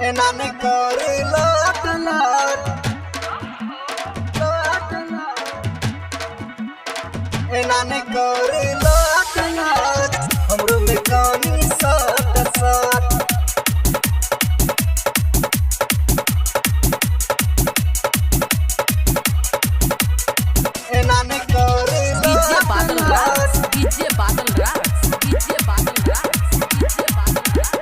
एना ने कर लट लट एना ने कर लट लट हमरो में कानी सट सट एना ने कर डीजे बादल राज डीजे बादल राज डीजे बादल राज डीजे बादल राज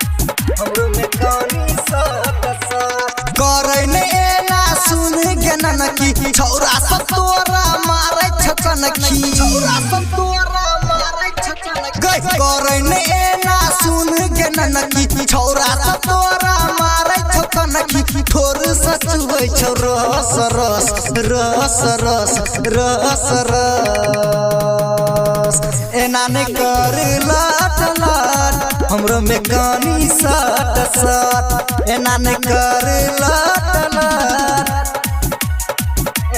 हमरो में कानी सट सट करे ने एना सुन गनन की छौरा सब तोरा मारै छकन की छौरा सब तोरा मारै छकन गई करे ने एना सुन गनन की छौरा सब तोरा मारै छकन की ठोर सच होय छ रस रस रस रस रस रस एना ने कर लट लट हमरो में कानी सट सट एना ने कर लट लट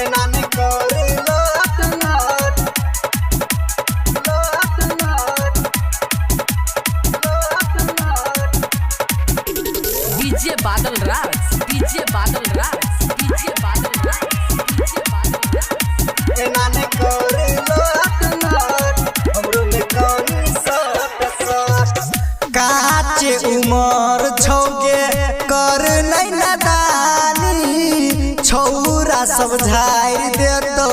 एना ने कर लट लट डीजे बादल राज डीजे बादल राज डीजे बादल राज डीजे बादल राज एना ने कर लट लट हमरो में कानी सट सट काचे उमर छौगे कर नै नदानी छौरा सब झाड़ देतौ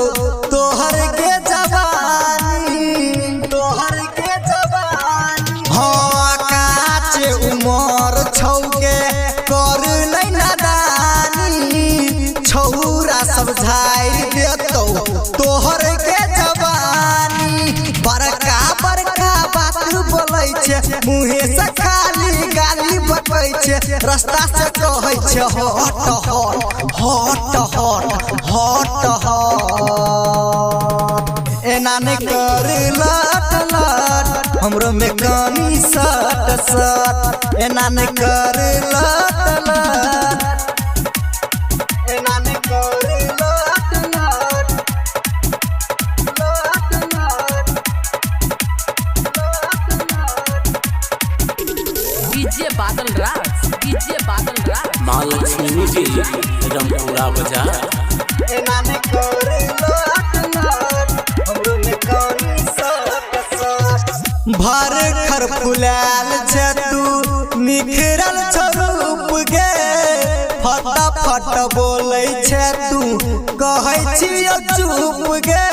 तोहर के जवानी तोहर के जवानी हाँ काचे उमर छौगे कर नै नदानी छौरा सब झाड़ देतौ तोहर के जवानी बड़का बड़का बात बोलै छे मुहे से खाली गाली बकै छे रास्ता से कहै छे हट हट हट हट हट हट एना ने कर लट लट हमरो में कानी सट सट एना ने कर लट लट एना ने कर लट लट डीजे बादल राज डीजे बादल राज महालक्ष्मी जी रमपुरा बाजार एना ने कर लट लट हमरो में कानी सट सट भर खर फुलाल छे तू निखरल स्वरूप गे फटाफट बोलै छे तू कहै छियो चुप गे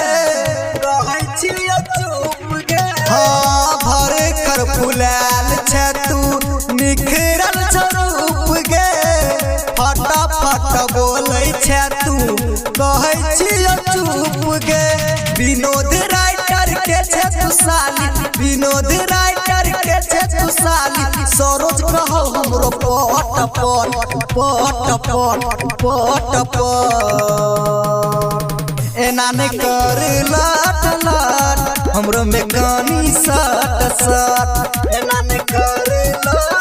कहै छियो चुप गे हाँ भर खर फुलाल छे तू निखरल स्वरूप गे फटाफट बोलै छे तू कहै छियो चुप गे विनोद राइटर के छे तू साली विनोद राइटर के छे तू साली सरोज कहो हमरो पट पट पट पट पट पट एना ने कर लट लट हमरो में कानी सट सट एना ने कर लट